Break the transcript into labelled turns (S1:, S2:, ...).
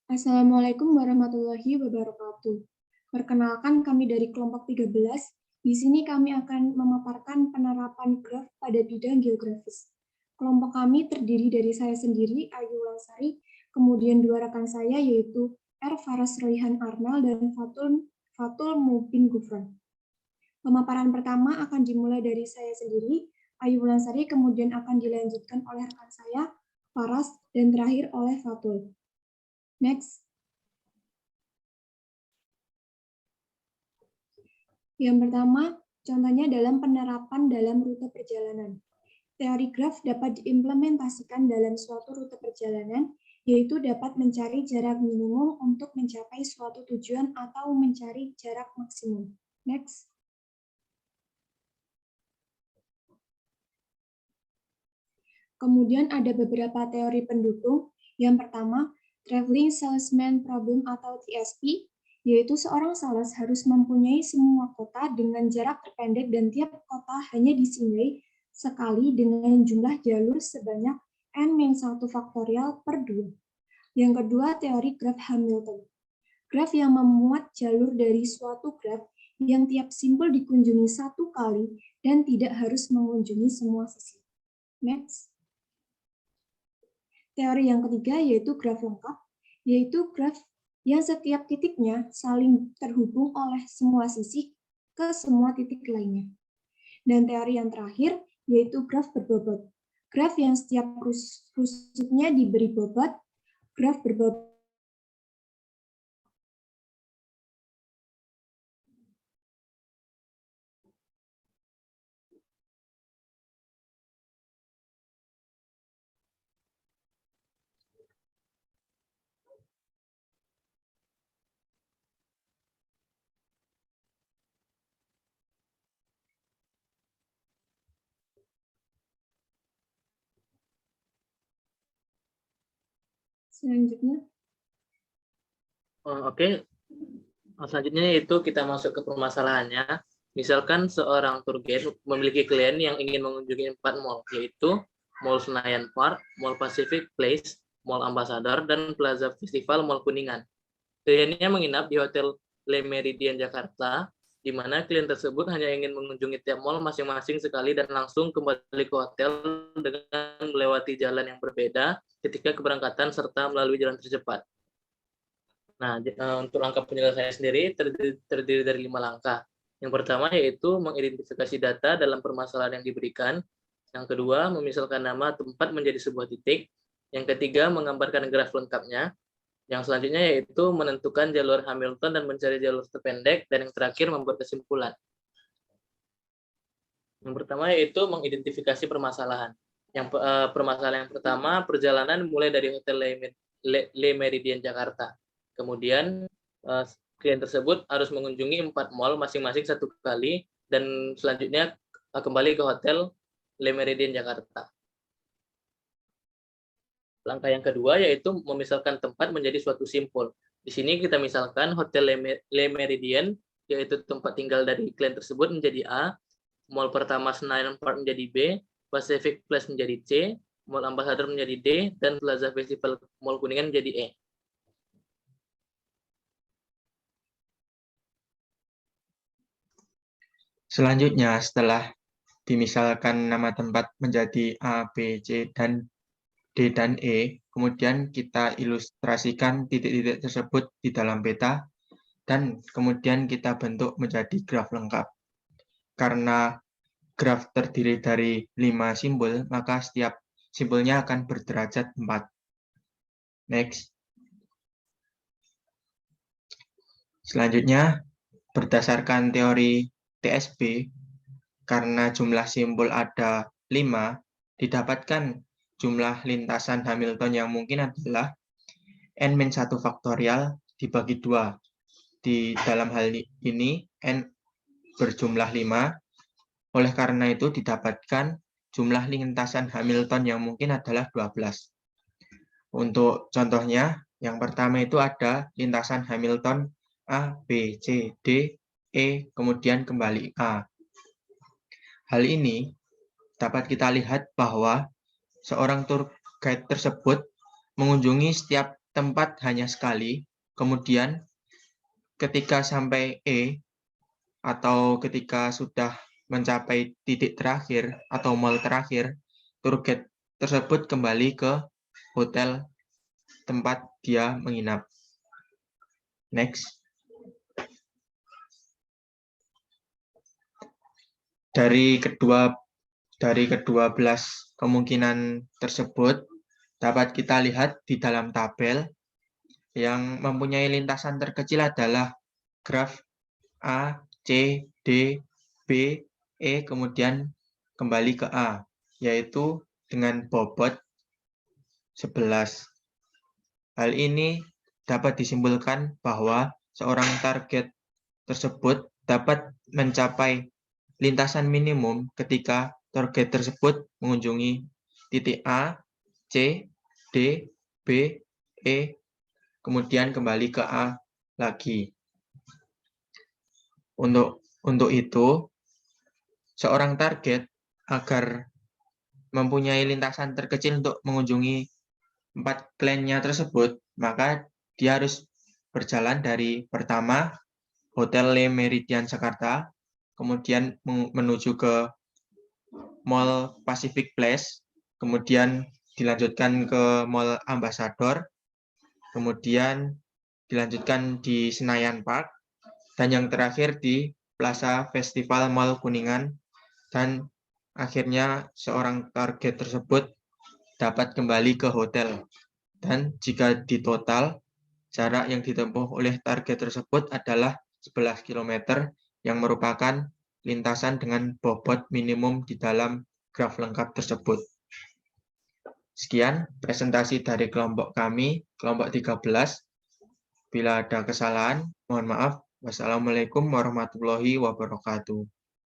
S1: Assalamualaikum warahmatullahi wabarakatuh. Perkenalkan kami dari kelompok 13. Di sini kami akan memaparkan penerapan graf pada bidang geografis. Kelompok kami terdiri dari saya sendiri, Ayu Lansari, kemudian dua rekan saya yaitu R. Faras Royhan Arnal dan Fatul Mubin Gufron. Pemaparan pertama akan dimulai dari saya sendiri, Ayu Lansari, kemudian akan dilanjutkan oleh rekan saya, Faras, dan terakhir oleh Fatul. Next. Yang pertama, contohnya dalam penerapan dalam rute perjalanan. Teori graf dapat diimplementasikan dalam suatu rute perjalanan, yaitu dapat mencari jarak minimum untuk mencapai suatu tujuan atau mencari jarak maksimum. Next. Kemudian ada beberapa teori pendukung. Yang pertama, Traveling Salesman Problem atau TSP, yaitu seorang sales harus mempunyai semua kota dengan jarak terpendek dan tiap kota hanya disinggahi sekali dengan jumlah jalur sebanyak n-1 faktorial per 2. Yang kedua, teori graf Hamilton. Graf yang memuat jalur dari suatu graf yang tiap simpul dikunjungi satu kali dan tidak harus mengunjungi semua sisi. Next. Teori yang ketiga yaitu graf lengkap, yaitu graf yang setiap titiknya saling terhubung oleh semua sisi ke semua titik lainnya. Dan teori yang terakhir yaitu graf berbobot. Graf yang setiap rusuknya diberi bobot, graf berbobot. Selanjutnya.
S2: Oke. Selanjutnya yaitu kita masuk ke permasalahannya. Misalkan seorang tour guide memiliki klien yang ingin mengunjungi 4 mall, yaitu Mall Senayan Park, Mall Pacific Place, Mall Ambassador, dan Plaza Festival Mall Kuningan. Kliennya menginap di Hotel Le Méridien Jakarta, di mana klien tersebut hanya ingin mengunjungi tiap mall masing-masing sekali dan langsung kembali ke hotel dengan melewati jalan yang berbeda ketika keberangkatan serta melalui jalan tercepat. Nah, untuk langkah penyelesaian sendiri terdiri dari 5 langkah. Yang pertama yaitu mengidentifikasi data dalam permasalahan yang diberikan. Yang kedua, memisalkan nama tempat menjadi sebuah titik. Yang ketiga, menggambarkan graf lengkapnya. Yang selanjutnya yaitu menentukan jalur Hamilton dan mencari jalur terpendek. Dan yang terakhir, membuat kesimpulan. Yang pertama yaitu mengidentifikasi permasalahan. Permasalahan yang pertama, perjalanan mulai dari Hotel Le Méridien Jakarta. Kemudian klien tersebut harus mengunjungi 4 mall masing-masing satu kali dan selanjutnya kembali ke Hotel Le Méridien Jakarta. Langkah yang kedua yaitu memisahkan tempat menjadi suatu simpul. Di sini kita misalkan Hotel Le Méridien, yaitu tempat tinggal dari klien tersebut, menjadi A, mall pertama Senayan Park menjadi B, Pacific Place menjadi C, Mall Ambassador menjadi D, dan Plaza Festival Mall Kuningan menjadi E.
S3: Selanjutnya, setelah dimisalkan nama tempat menjadi A, B, C, dan D dan E, kemudian kita ilustrasikan titik-titik tersebut di dalam peta, dan kemudian kita bentuk menjadi graf lengkap. Karena graf terdiri dari 5 simbol, maka setiap simbolnya akan berderajat 4. Next. Selanjutnya, berdasarkan teori TSP, karena jumlah simbol ada 5, didapatkan jumlah lintasan Hamilton yang mungkin adalah n-1 faktorial dibagi 2. Di dalam hal ini, n berjumlah 5, oleh karena itu didapatkan jumlah lintasan Hamilton yang mungkin adalah 12. Untuk contohnya, yang pertama itu ada lintasan Hamilton A, B, C, D, E, kemudian kembali A. Hal ini dapat kita lihat bahwa seorang tour guide tersebut mengunjungi setiap tempat hanya sekali, kemudian ketika sampai E atau ketika sudah mencapai titik terakhir atau mall terakhir, tour guide tersebut kembali ke hotel tempat dia menginap. Next. Dari kedua belas kemungkinan tersebut dapat kita lihat di dalam tabel yang mempunyai lintasan terkecil adalah graf A, C, D, B, E, kemudian kembali ke A, yaitu dengan bobot 11. Hal ini dapat disimpulkan bahwa seorang target tersebut dapat mencapai lintasan minimum ketika target tersebut mengunjungi titik A, C, D, B, E, kemudian kembali ke A lagi. Untuk itu, seorang target agar mempunyai lintasan terkecil untuk mengunjungi 4 plannya tersebut, maka dia harus berjalan dari pertama Hotel Le Méridien Jakarta, kemudian menuju ke Mall Pacific Place, kemudian dilanjutkan ke Mall Ambassador, kemudian dilanjutkan di Senayan Park, dan yang terakhir di Plaza Festival Mall Kuningan, dan akhirnya seorang target tersebut dapat kembali ke hotel. Dan jika ditotal, jarak yang ditempuh oleh target tersebut adalah 11 km yang merupakan lintasan dengan bobot minimum di dalam graf lengkap tersebut. Sekian presentasi dari kelompok kami, kelompok 13. Bila ada kesalahan, mohon maaf. Wassalamualaikum warahmatullahi wabarakatuh.